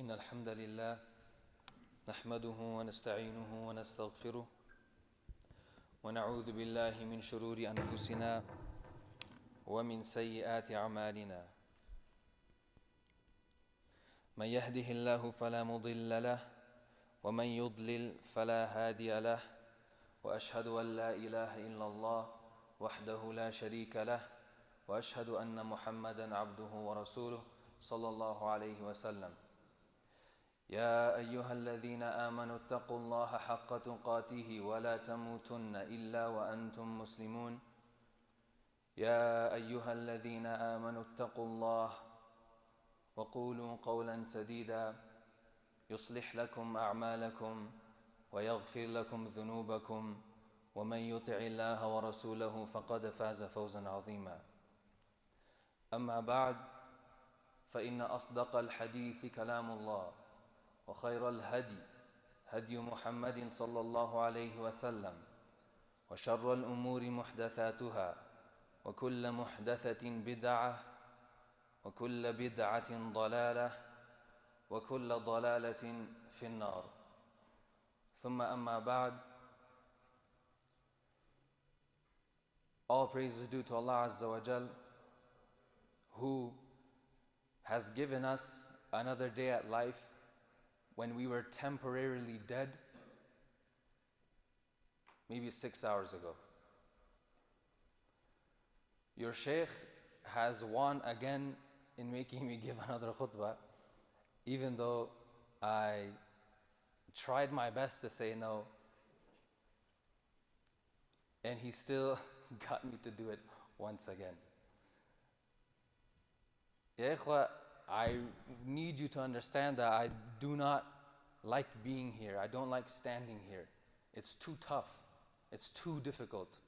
إن الحمد لله نحمده ونستعينه ونستغفره ونعوذ بالله من شرور أنفسنا ومن سيئات أعمالنا من يهده الله فلا مضل له ومن يضلل فلا هادي له وأشهد أن لا إله إلا الله وحده لا شريك له وأشهد أن محمدا عبده ورسوله صلى الله عليه وسلم يا أيها الذين آمنوا اتقوا الله حق تقاته ولا تموتن إلا وأنتم مسلمون يا أيها الذين آمنوا اتقوا الله وقولوا قولا سديدا يصلح لكم أعمالكم ويغفر لكم ذنوبكم ومن يطع الله ورسوله فقد فاز فوزا عظيما أما بعد فإن أصدق الحديث كلام الله وخير الهدي هدي محمد صلى الله عليه وسلم وشر الأمور محدثاتها وكل محدثة بدعة وكل بدعة ضلالة وكل ضلالة في النار ثم أما بعد. All praise is due to Allah Azza wa Jal, who has given us another day at life when we were temporarily dead, maybe 6 hours ago. Your Shaykh has won again in making me give another khutbah, even though I tried my best to say no, and he still got me to do it once again. Ya ikhwa, I need you to understand that I do not like being here. I don't like standing here. It's too tough. It's too difficult.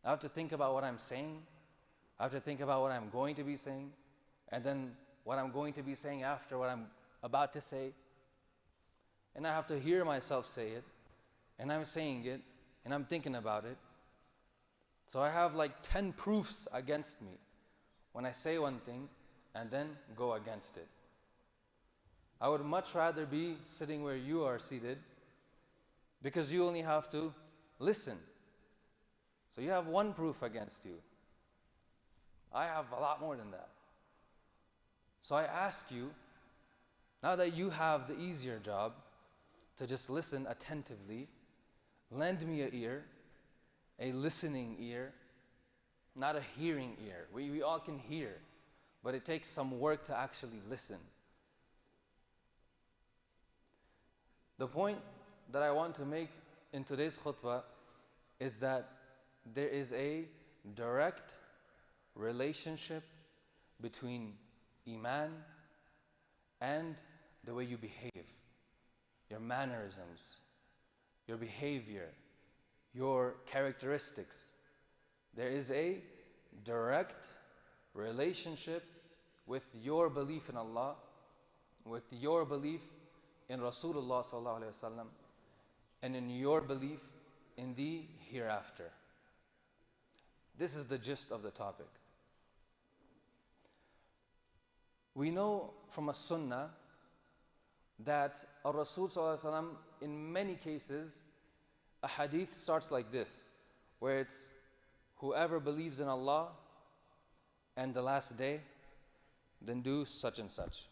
I have to think about what I'm saying. I have to think about what I'm going to be saying. And then what I'm going to be saying after what I'm about to say. And I have to hear myself say it. And I'm saying it. And I'm thinking about it. So I have like 10 proofs against me when I say one thing and then go against it. I would much rather be sitting where you are seated, because you only have to listen. So you have one proof against you. I have a lot more than that. So I ask you, now that you have the easier job, to just listen attentively, lend me an ear, a listening ear, not a hearing ear. We all can hear, but it takes some work to actually listen. The point that I want to make in today's khutbah is that there is a direct relationship between Iman and the way you behave, your mannerisms, your behavior, your characteristics. There is a direct relationship with your belief in Allah, with your belief in Rasulullah sallallahu alaihi wasallam, and in your belief in the hereafter. This is the gist of the topic. We know from a sunnah that a Rasul sallallahu alaihi wasallam, in many cases, a hadith starts like this, where it's, whoever believes in Allah and the last day, then do such and such.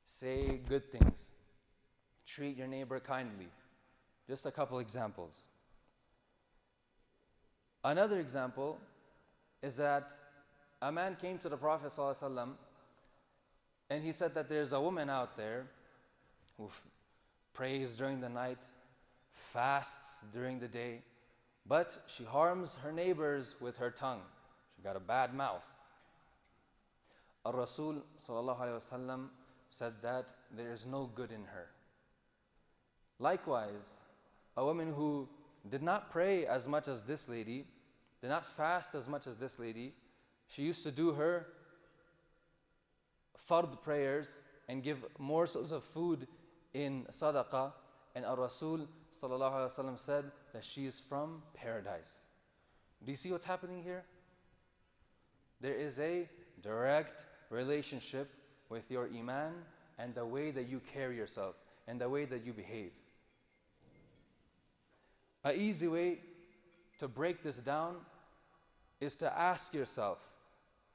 Say good things. Treat your neighbor kindly. Just a couple examples. Another example is that a man came to the Prophet ﷺ and he said that there's a woman out there who prays during the night, fasts during the day, but she harms her neighbors with her tongue. She got a bad mouth. Ar-Rasul ﷺ said that there is no good in her. Likewise, a woman who did not pray as much as this lady, did not fast as much as this lady, she used to do her fard prayers and give morsels of food in sadaqah, and Ar-Rasul ﷺ said that she is from paradise. Do you see what's happening here? There is a direct relationship with your Iman and the way that you carry yourself and the way that you behave. An easy way to break this down is to ask yourself,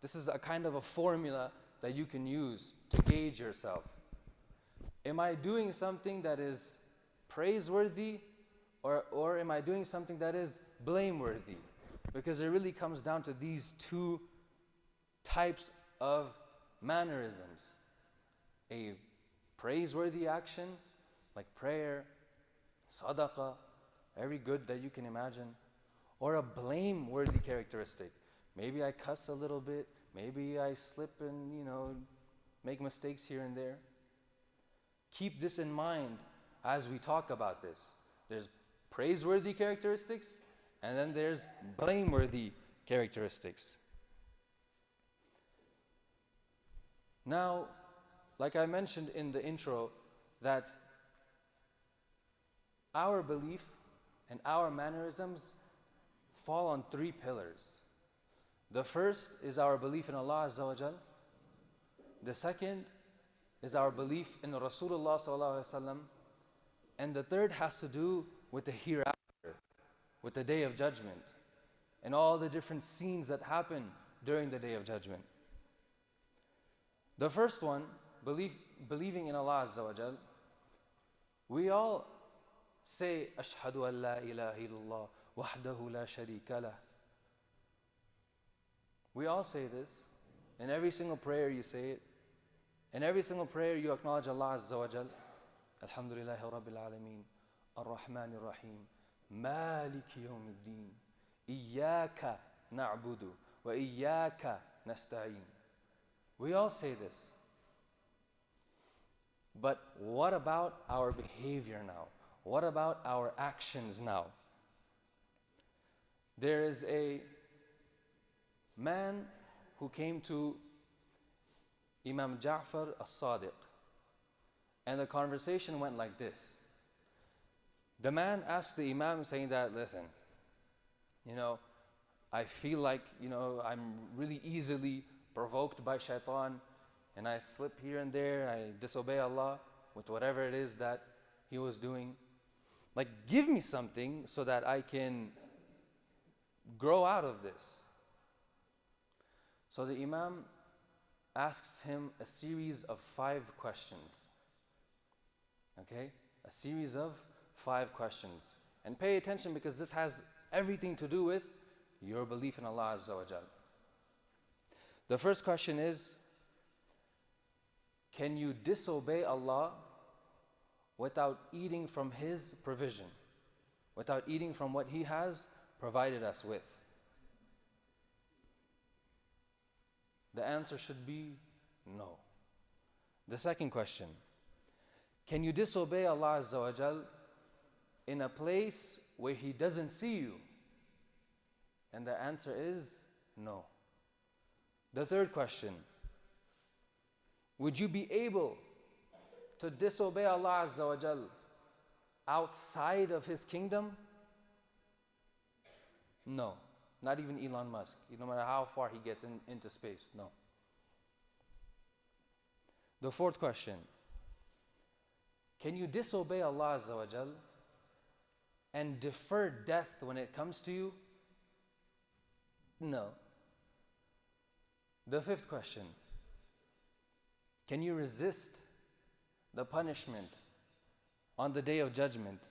this is a kind of a formula that you can use to gauge yourself. Am I doing something that is praiseworthy, or am I doing something that is blameworthy? Because it really comes down to these two types of mannerisms. A praiseworthy action, like prayer, sadaqah, every good that you can imagine, or a blameworthy characteristic. Maybe I cuss a little bit, maybe I slip and, make mistakes here and there. Keep this in mind as we talk about this. There's praiseworthy characteristics, and then there's blameworthy characteristics. Now, like I mentioned in the intro, that our belief and our mannerisms fall on three pillars. The first is our belief in Allah Azza wa Jal. The second is our belief in Rasulullah Sallallahu Alaihi Wasallam. And the third has to do with the hereafter, with the Day of Judgment, and all the different scenes that happen during the Day of Judgment. The first one, believing in Allah Azza wa Jal, we all say, Ashhadu an la ilaha illallah, wahdahu la sharika lah. We all say this. In every single prayer you say it. In every single prayer you acknowledge Allah Azza wa Jal. Alhamdulillahi Rabbil Alameen, Ar-Rahman Ar-Rahim, Maliki Yawmiddin, Iyaka na'budu, wa Iyaka nasta'een. We all say this. But what about our behavior now? What about our actions now? There is a man who came to Imam Ja'far as-Sadiq, and the conversation went like this. The man asked the Imam, saying that, listen, I feel like, I'm really easily provoked by shaitan, and I slip here and there, I disobey Allah with whatever it is that he was doing. Like, give me something so that I can grow out of this. So the Imam asks him a series of 5 questions. Okay? A series of 5 questions. And pay attention, because this has everything to do with your belief in Allah Azza wa Jal. The first question is, can you disobey Allah without eating from His provision? Without eating from what He has provided us with? The answer should be no. The second question, can you disobey Allah Azza wa Jal in a place where He doesn't see you? And the answer is no. The third question, would you be able to disobey Allah Azza wa Jal outside of His kingdom? No. Not even Elon Musk, no matter how far he gets into space, no. The fourth question, can you disobey Allah Azza wa Jal and defer death when it comes to you? No. The fifth question, can you resist the punishment on the Day of Judgment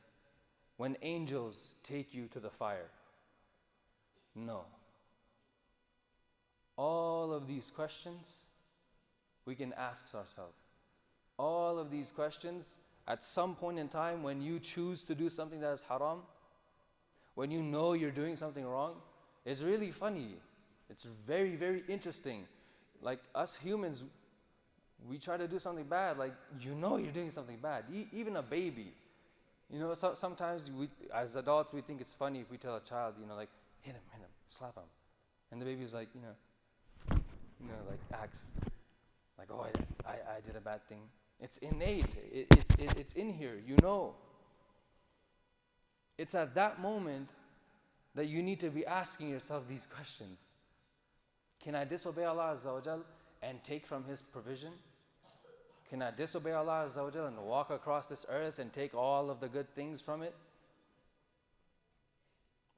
when angels take you to the fire? No. All of these questions we can ask ourselves. All of these questions, at some point in time when you choose to do something that is haram, when you know you're doing something wrong, it's really funny. It's very, very interesting. Like us humans, we try to do something bad, like you're doing something bad. Even a baby. Sometimes we, as adults, we think it's funny if we tell a child, like, hit him, slap him. And the baby's like, like acts like, oh, I did a bad thing. It's innate. It's in here, It's at that moment that you need to be asking yourself these questions. Can I disobey Allah Azza wa Jal and take from His provision? Can I disobey Allah Azza wa Jal and walk across this earth and take all of the good things from it?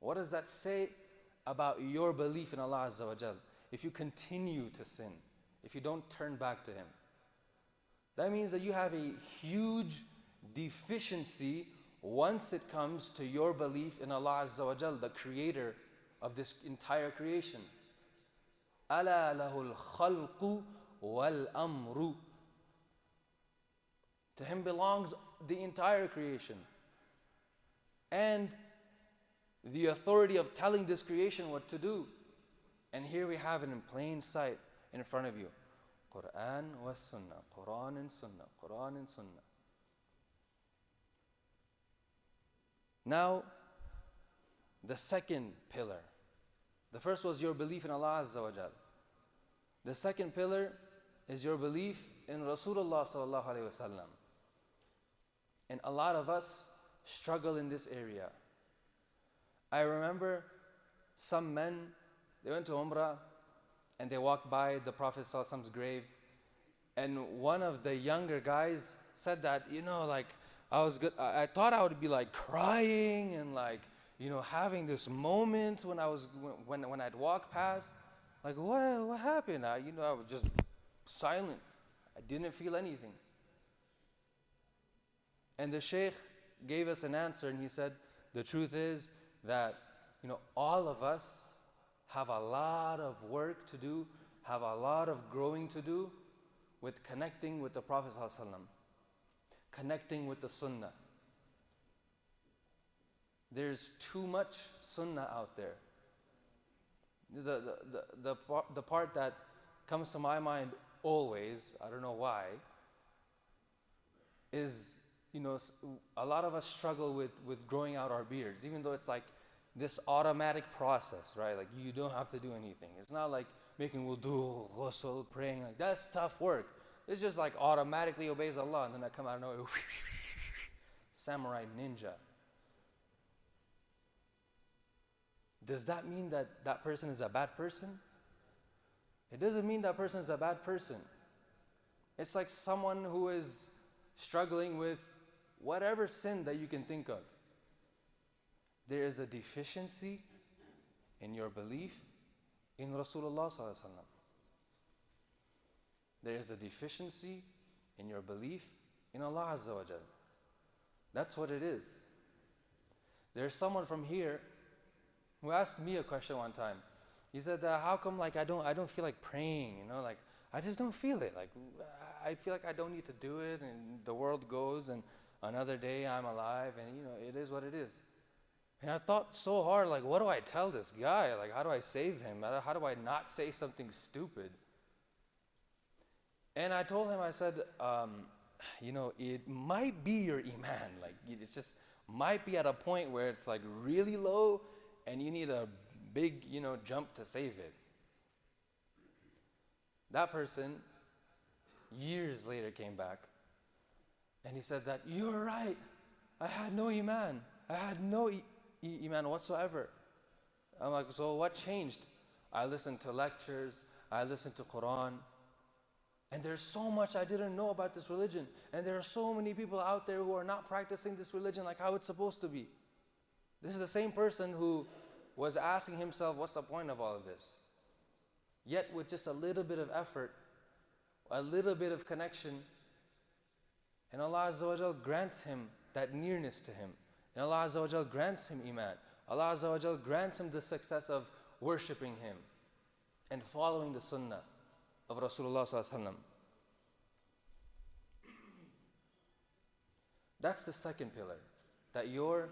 What does that say about your belief in Allah Azza wa Jal? If you continue to sin, if you don't turn back to Him, that means that you have a huge deficiency once it comes to your belief in Allah Azza wa Jal, the creator of this entire creation. أَلَا لَهُ الْخَلْقُ وَالْأَمْرُ. To Him belongs the entire creation. And the authority of telling this creation what to do. And here we have it in plain sight in front of you. Quran wa Sunnah, Quran and Sunnah, Quran and Sunnah. Now, the second pillar. The first was your belief in Allah Azza wa Jal. The second pillar is your belief in Rasulullah sallallahu alaihi wasallam. And a lot of us struggle in this area. I remember some men, they went to Umrah and they walked by the Prophet sallallahu alaihi wasallam's grave, and one of the younger guys said that, I thought I would be like crying and having this moment when I'd walk past. Like, what happened? I was just silent. I didn't feel anything. And the Shaykh gave us an answer, and he said, the truth is that, all of us have a lot of work to do, have a lot of growing to do with connecting with the Prophet ﷺ, connecting with the Sunnah. There's too much Sunnah out there. The part that comes to my mind always, I don't know why, is, a lot of us struggle with growing out our beards, even though it's like this automatic process, right? Like you don't have to do anything. It's not like making wudu, ghusl, praying. Like that's tough work. It's just like automatically obeys Allah, and then I come out of nowhere, samurai ninja. Does that mean that that person is a bad person? It doesn't mean that person is a bad person. It's like someone who is struggling with whatever sin that you can think of. There is a deficiency in your belief in Rasulullah sallallahu alaihi wasallam. There is a deficiency in your belief in Allah Azza wa Jal. That's what it is. There's someone from here who asked me a question one time. He said, how come I don't feel like praying, I just don't feel it. I feel like I don't need to do it, and the world goes, and another day I'm alive, and it is what it is. And I thought so hard, what do I tell this guy? How do I save him? How do I not say something stupid? And I told him, I said, it might be your Iman. It just might be at a point where it's really low, and you need a big, jump to save it. That person, years later, came back, and he said that, you're right, I had no Iman. I had no Iman whatsoever. I'm like, so what changed? I listened to lectures, I listened to Quran, and there's so much I didn't know about this religion, and there are so many people out there who are not practicing this religion like how it's supposed to be. This is the same person who was asking himself, what's the point of all of this? Yet with just a little bit of effort, a little bit of connection, and Allah Azza wa Jal grants him that nearness to Him. And Allah Azza wa Jal grants him Iman. Allah Azza wa Jal grants him the success of worshipping Him and following the Sunnah of Rasulullah sallallahu alaihi wasallam. That's the second pillar, that your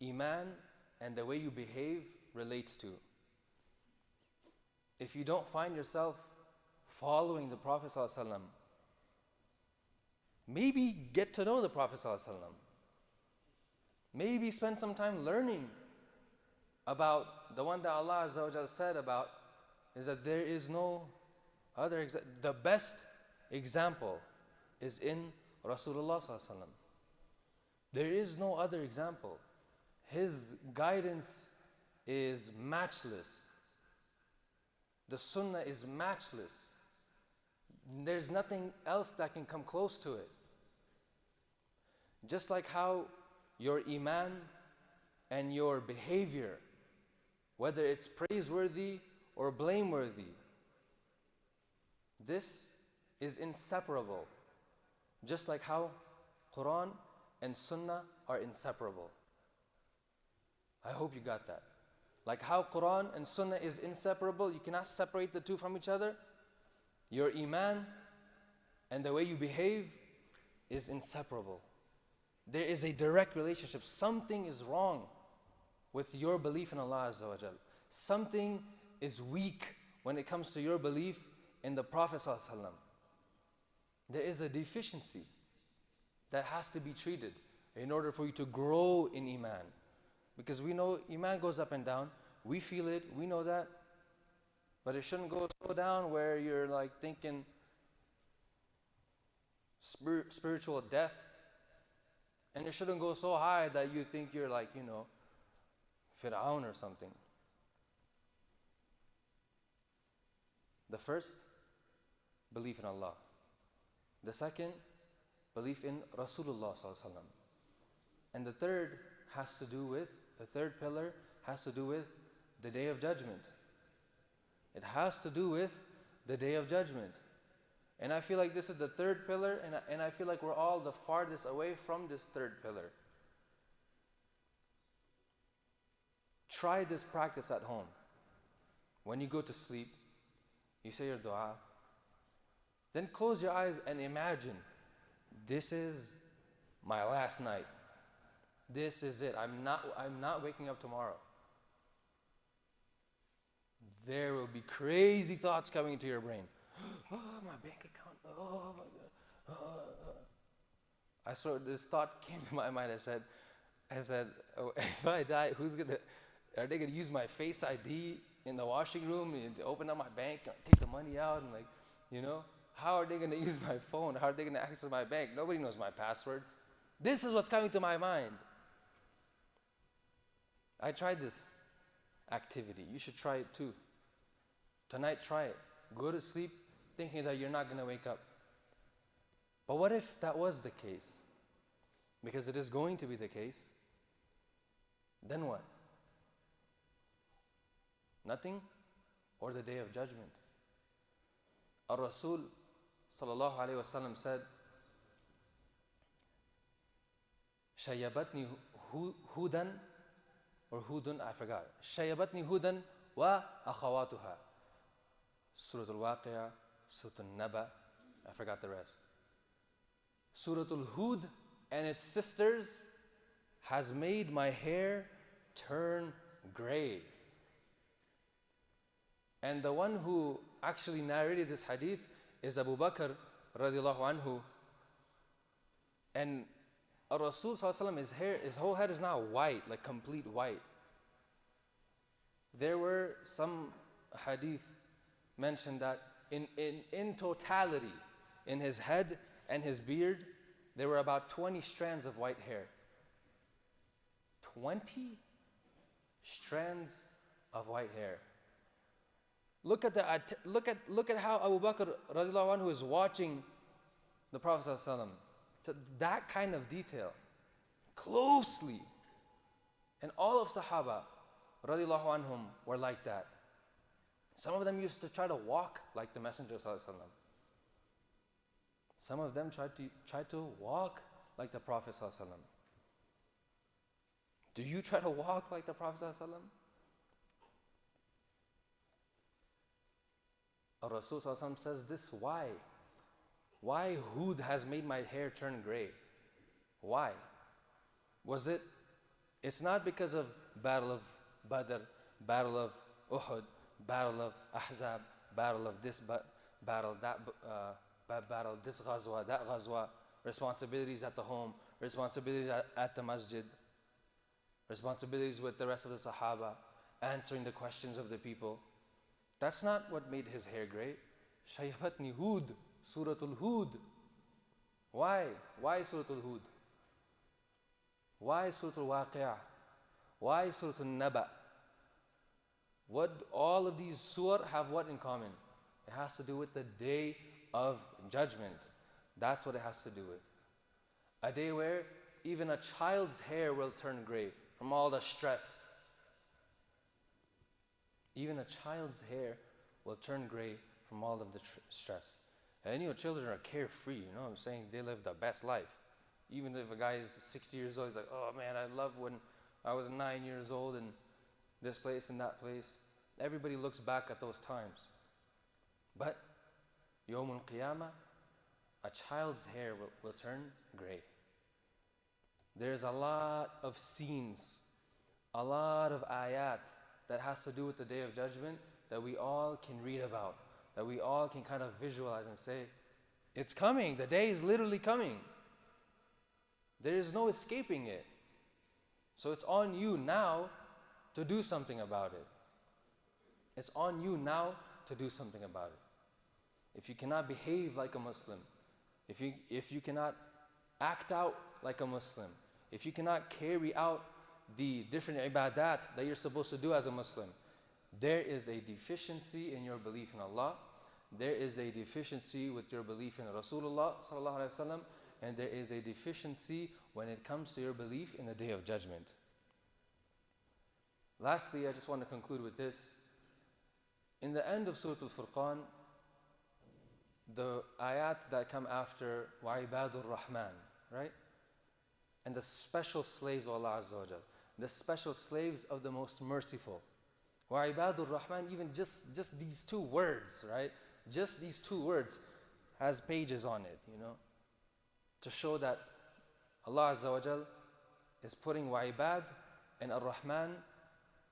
Iman and the way you behave relates to. If you don't find yourself following the Prophet sallallahu alaihi wasallam, maybe get to know the Prophet sallallahu alaihi wasallam. Maybe spend some time learning about the one that Allah Azza wa Jalla said about, is that there is no other the best example is in Rasulullah sallallahu alaihi wasallam. There is no other example. His guidance is matchless. The Sunnah is matchless. There's nothing else that can come close to it. Just like how your Iman and your behavior, whether it's praiseworthy or blameworthy, this is inseparable. Just like how Quran and Sunnah are inseparable. I hope you got that. Like how Quran and Sunnah is inseparable, you cannot separate the two from each other. Your Iman and the way you behave is inseparable. There is a direct relationship. Something is wrong with your belief in Allah Azza wa Jal. Something is weak when it comes to your belief in the Prophet Sallallahu Alaihi Wasallam. There is a deficiency that has to be treated in order for you to grow in Iman. Because we know Iman goes up and down. We feel it, we know that. But it shouldn't go so down where you're like thinking spiritual death. And it shouldn't go so high that you think you're like, Fir'aun or something. The first, belief in Allah. The second, belief in Rasulullah Sallallahu Alaihi Wasallam. And the third pillar has to do with the Day of Judgment. It has to do with the Day of Judgment. And I feel like this is the third pillar, and I feel like we're all the farthest away from this third pillar. Try this practice at home. When you go to sleep, you say your dua. Then close your eyes and imagine, this is my last night. This is it. I'm not waking up tomorrow. There will be crazy thoughts coming into your brain. Oh, my bank account. Oh, my God. I saw this thought came to my mind. I said, oh, if I die, are they gonna use my Face ID in the washing room and open up my bank, take the money out, and how are they gonna use my phone? How are they gonna access my bank? Nobody knows my passwords. This is what's coming to my mind. I tried this activity. You should try it too. Tonight, try it. Go to sleep thinking that you're not going to wake up. But what if that was the case? Because it is going to be the case. Then what? Nothing? Or the Day of Judgment? Ar-Rasul sallallahu alayhi wasallam said, Shayabatni hudan, or hudun, I forgot. Shayabatni hudan wa akhawatuha. Surah Al-Waqi'ah, Surah Al-Naba, I forgot the rest. Surah Al-Hud and its sisters has made my hair turn gray. And the one who actually narrated this hadith is Abu Bakr radiallahu anhu. And Rasul sallallahu alaihi wasallam, his whole head is now white, like complete white. There were some hadith mentioned that in totality, in his head and his beard, there were about 20 strands of white hair. 20 strands of white hair. Look at how Abu Bakr radiallahu anhu is watching the Prophet sallallahu alaihi wasallam. To that kind of detail, closely. And all of Sahaba radiallahu anhum were like that. Some of them used to try to walk like the Messenger sallallahu alaihi wasallam. Some of them tried to walk like the Prophet sallallahu alaihi wasallam. Do you try to walk like the Prophet sallallahu alaihi wasallam? Rasul sallallahu alaihi wasallam says this, why? Why Hud has made my hair turn gray? Why? It's not because of Battle of Badr, Battle of Uhud, Battle of Ahzab, Battle of this battle, that battle, this ghazwa, that ghazwa, responsibilities at the home, responsibilities at the masjid, responsibilities with the rest of the Sahaba, answering the questions of the people. That's not what made his hair gray. Shaybatni Hud, Suratul Hud. Why? Why Suratul Hud? Why Suratul Waqi'ah? Why Suratul Naba? What all of these surah have what in common? It has to do with the Day of judgment. That's what it has to do with. A day where even a child's hair will turn gray from all the stress. Even a child's hair will turn gray from all of the stress. And children are carefree, you know what I'm saying? They live the best life. Even if a guy is 60 years old, he's like, oh man, I love when I was 9 years old and this place and that place. Everybody looks back at those times. But Yawm al-Qiyamah, a child's hair will turn gray. There's a lot of scenes, a lot of ayat that has to do with the Day of Judgment that we all can read about, that we all can kind of visualize and say, it's coming, the day is literally coming. There is no escaping it. So it's on you now to do something about it. It's on you now to do something about it. If you cannot behave like a Muslim, if you cannot act out like a Muslim, if you cannot carry out the different ibadat that you're supposed to do as a Muslim, there is a deficiency in your belief in Allah. There is a deficiency with your belief in Rasulullah sallallahu alaihi wasallam, and there is a deficiency when it comes to your belief in the Day of Judgment. Lastly, I just want to conclude with this. In the end of Surah Al-Furqan, the ayat that come after وَعِبَادُ الرَّحْمَنِ, right? And the special slaves of Allah Azza wa Jal, the special slaves of the most merciful. وَعِبَادُ الرَّحْمَنِ, even just these two words, right? Just these two words has pages on it, to show that Allah Azza wa Jal is putting Wa'ibad and Ar-Rahman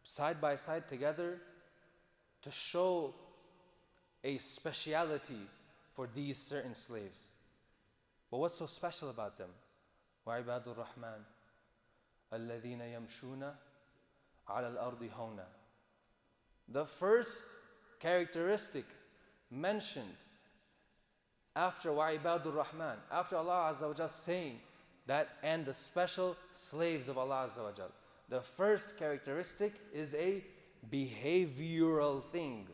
side by side together to show a speciality for these certain slaves. But what's so special about them? وَعِبَادُ الرَّحْمَنِ الَّذِينَ يَمْشُونَ عَلَى الْأَرْضِ هَوْنًا. The first characteristic mentioned after وَعِبَادُ Rahman, after Allah Azza wa Jal saying that, and the special slaves of Allah Azza wa Jal, the first characteristic is a behavioral thing.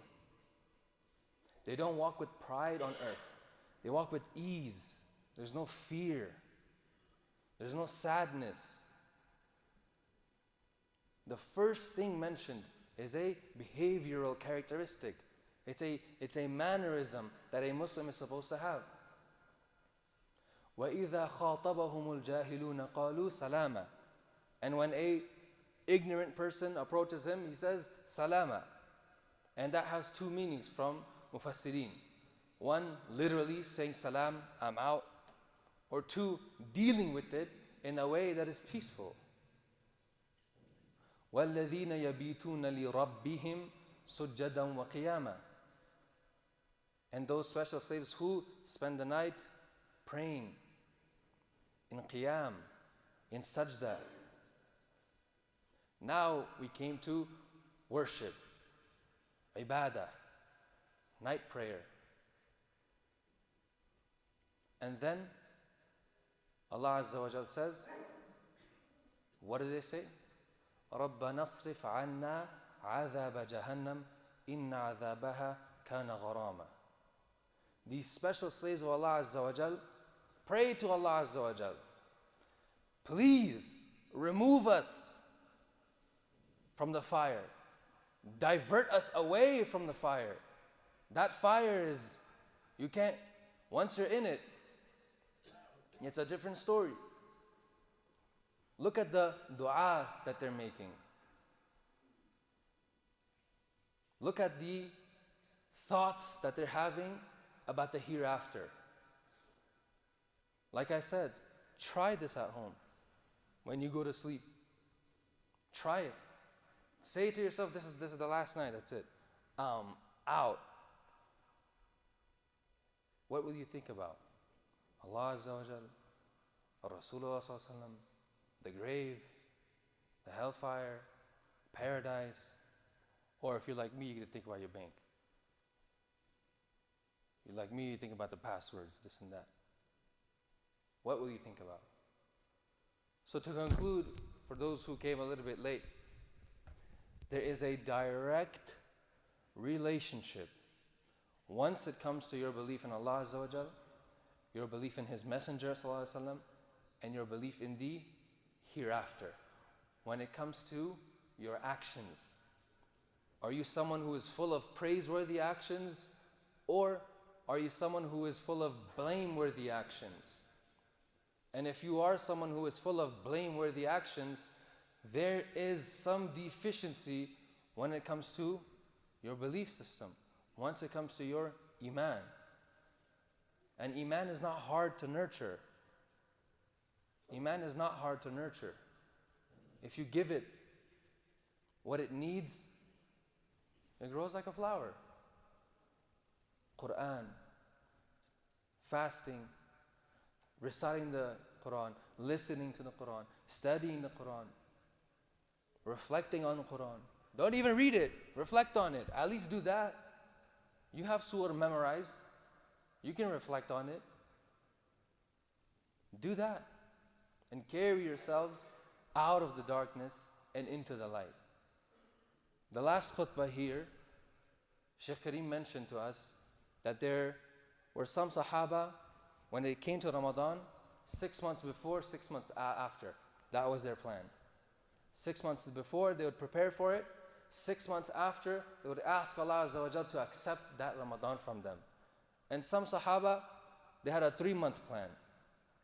They don't walk with pride on earth. They walk with ease. There's no fear. There's no sadness. The first thing mentioned is a behavioral characteristic. It's a mannerism that a Muslim is supposed to have. وَإِذَا خَاطَبَهُمُ الْجَاهِلُونَ قَالُوا سَلَامًا. And when a ignorant person approaches him, he says, salama. And that has two meanings from Mufassirin. One, literally saying salam, I'm out. Or two, dealing with it in a way that is peaceful. وَالَّذِينَ يَبِيتُونَ لِرَبِّهِمْ سُجَّدًا وَقِيَامًا. And those special slaves who spend the night praying in qiyam, in sajda. Now we came to worship, ibadah, night prayer. And then Allah Azza wa Jal says, what do they say? رَبَّنَا اصْرِفْ عَنَّا عَذَابَ جَهَنَّمْ إِنَّ عَذَابَهَا كَانَ غَرَامًا. These special slaves of Allah Azza wa Jal pray to Allah Azza wa Jal, please remove us from the fire. Divert us away from the fire. That fire is, you can't, once you're in it, it's a different story. Look at the dua that they're making. Look at the thoughts that they're having about the hereafter. Like I said, try this at home. When you go to sleep, try it. Say to yourself, this is the last night, that's it. Out. What will you think about? Allah Azza wa Jal, Rasulullah Sallallahu Alaihi Wasallam, the grave, the hellfire, paradise, or if you're like me, you're going to think about your bank. You're like me, you think about the passwords, this and that. What will you think about? So to conclude, for those who came a little bit late, there is a direct relationship Once it comes to your belief in Allah Azza wa Jal, your belief in His Messenger Sallallahu Alaihi Wasallam, and your belief in the hereafter. When it comes to your actions, are you someone who is full of praiseworthy actions, or are you someone who is full of blameworthy actions? And if you are someone who is full of blameworthy actions, there is some deficiency when it comes to your belief system, once it comes to your Iman. And Iman is not hard to nurture. Iman is not hard to nurture. If you give it what it needs, it grows like a flower. Quran, fasting, reciting the Quran, listening to the Quran, studying the Quran, reflecting on the Quran. Don't even read it, reflect on it. At least do that. You have surah memorized. You can reflect on it. Do that. And carry yourselves out of the darkness and into the light. The last khutbah here, Shaykh Kareem mentioned to us that there were some Sahaba, when they came to Ramadan, 6 months before, 6 months after. That was their plan. 6 months before, they would prepare for it. 6 months after, they would ask Allah Azza wa Jal to accept that Ramadan from them. And some Sahaba, they had a 3-month plan.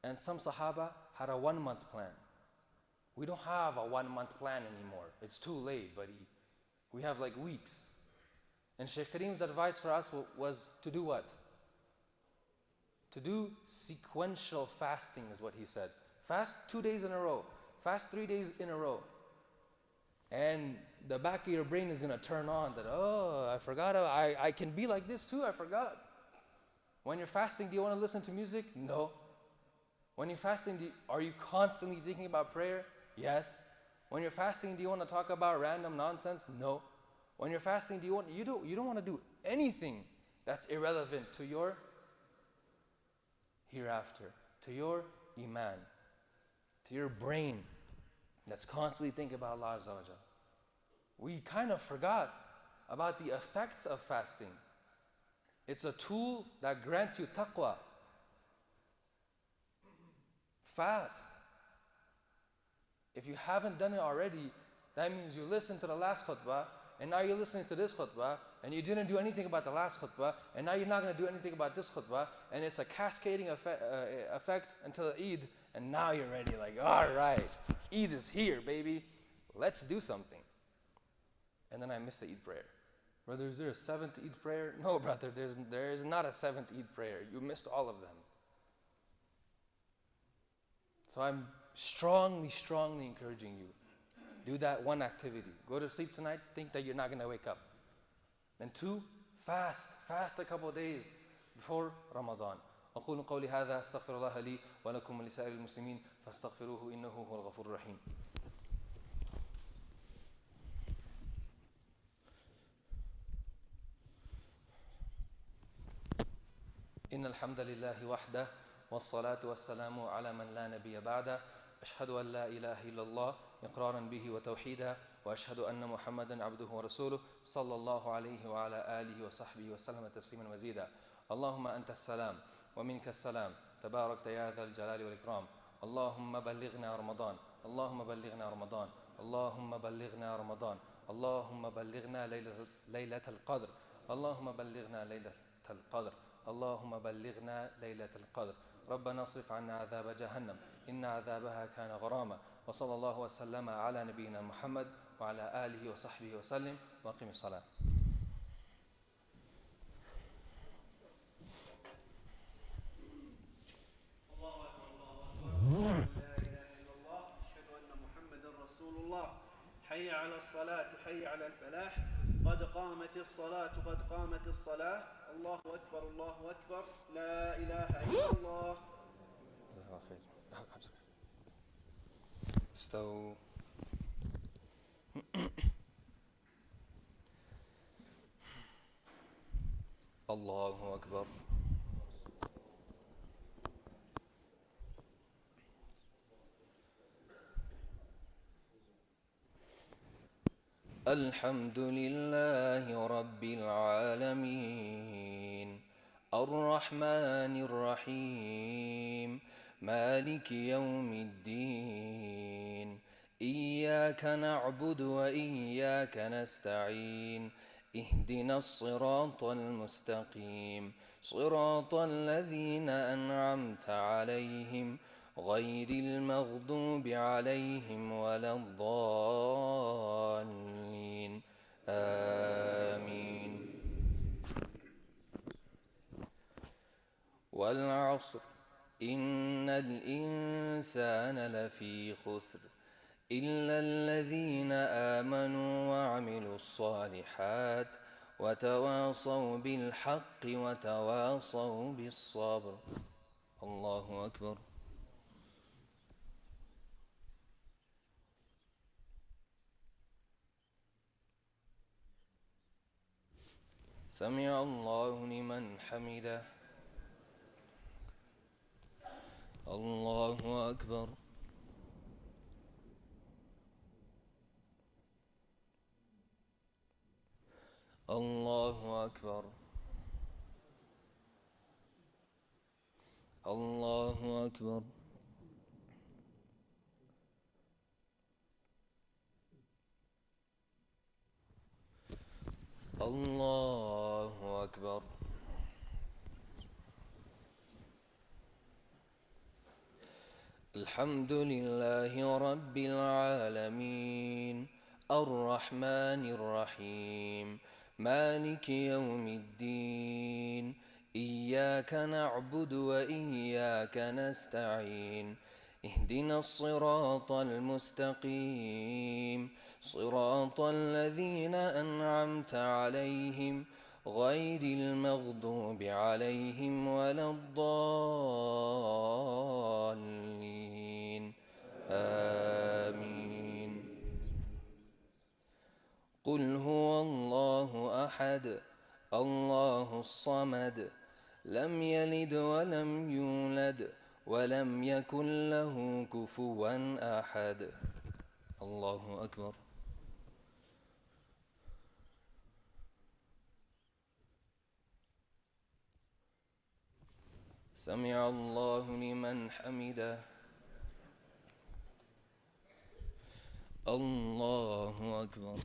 And some Sahaba had a 1-month plan. We don't have a 1-month plan anymore. It's too late, buddy. We have like weeks. And Shaykh Kareem's advice for us was to do what? To do sequential fasting is what he said. Fast 2 days in a row. Fast 3 days in a row. And the back of your brain is going to turn on that, oh, I forgot, I can be like this too, I forgot. When you're fasting, do you want to listen to music? No. When you're fasting, are you constantly thinking about prayer? Yes. When you're fasting, do you want to talk about random nonsense? No. When you're fasting, you don't want to do anything that's irrelevant to your hereafter, to your Iman, to your brain that's constantly thinking about Allah Azza wa Jal. We kind of forgot about the effects of fasting. It's a tool that grants you taqwa. Fast. If you haven't done it already, that means you listened to the last khutbah, and now you're listening to this khutbah, and you didn't do anything about the last khutbah, and now you're not going to do anything about this khutbah, and it's a cascading effect until Eid, and now you're ready, like, all right, Eid is here, baby. Let's do something. And then I missed the Eid prayer. Brother, is there a 7th Eid prayer? No, brother, there is not a 7th Eid prayer. You missed all of them. So I'm strongly encouraging you. Do that one activity. Go to sleep tonight, think that you're not going to wake up. And 2, fast a couple of days before Ramadan. أقول قولي هذا أستغفر الله لي ولكم ولسائر المسلمين فاستغفروه إنه هو الغفور الرحيم. إن الحمد لله وحده والصلاة والسلام على من لا نبي بعده أشهد أن لا إله إلا الله إقرارا به وتوحيدا وأشهد أن محمدا عبده ورسوله صلى الله عليه وعلى آله وصحبه وسلم تسليما مزيدا. اللهم أنت السلام ومنك السلام تباركت يا ذا الجلال والإكرام. اللهم بلغنا رمضان اللهم بلغنا رمضان اللهم بلغنا رمضان اللهم بلغنا ليلة القدر اللهم بلغنا ليلة القدر اللهم بلغنا ليلة القدر. ربنا اصرف عنا عذاب جهنم إن عذابها كان غراما. وصلى الله وسلم على نبينا محمد وعلى آله وصحبه وسلم وأقم الصلاة. حي على الصلاة حي على الفلاح قد قامت الصلاة قد قامت الصلاة الله أكبر الله أكبر لا إله إلا الله. استووا. الله أكبر. الحمد لله رب العالمين الرحمن الرحيم مالك يوم الدين إياك نعبد وإياك نستعين اهدنا الصراط المستقيم صراط الذين أنعمت عليهم غير المغضوب عليهم ولا الضالين آمين. والعصر إن الإنسان لفي خسر إلا الذين آمنوا وعملوا الصالحات وتواصوا بالحق وتواصوا بالصبر. الله أكبر. سمع الله لمن حمده. الله أكبر. الله أكبر. الله أكبر. الله أكبر. الحمد لله رب العالمين الرحمن الرحيم مالك يوم الدين إياك نعبد وإياك نستعين اهدنا الصراط المستقيم صراط الذين أنعمت عليهم غير المغضوب عليهم ولا الضالين آمين. قل هو الله أحد الله الصمد لم يلد ولم يولد ولم يكن له كفوا أحد. الله أكبر. سمع الله لمن حمده. الله أكبر.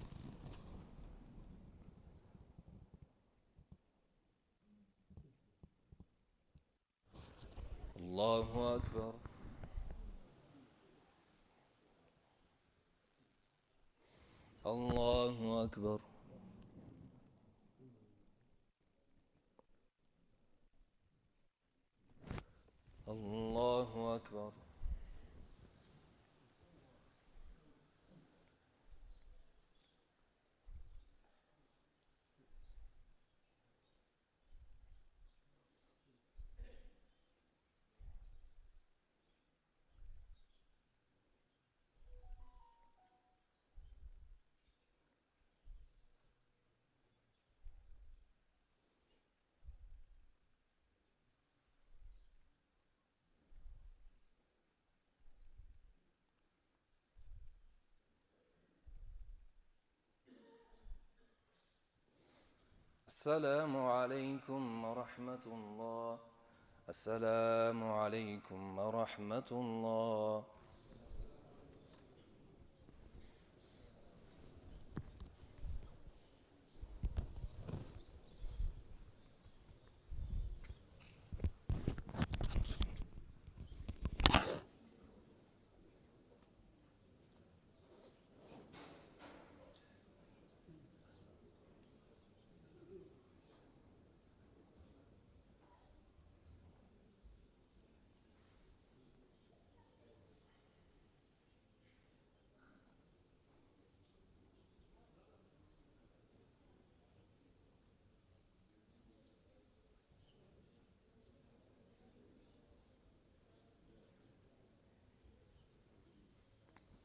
الله أكبر. الله أكبر. الله أكبر. السلام عليكم ورحمة الله. السلام عليكم ورحمة الله.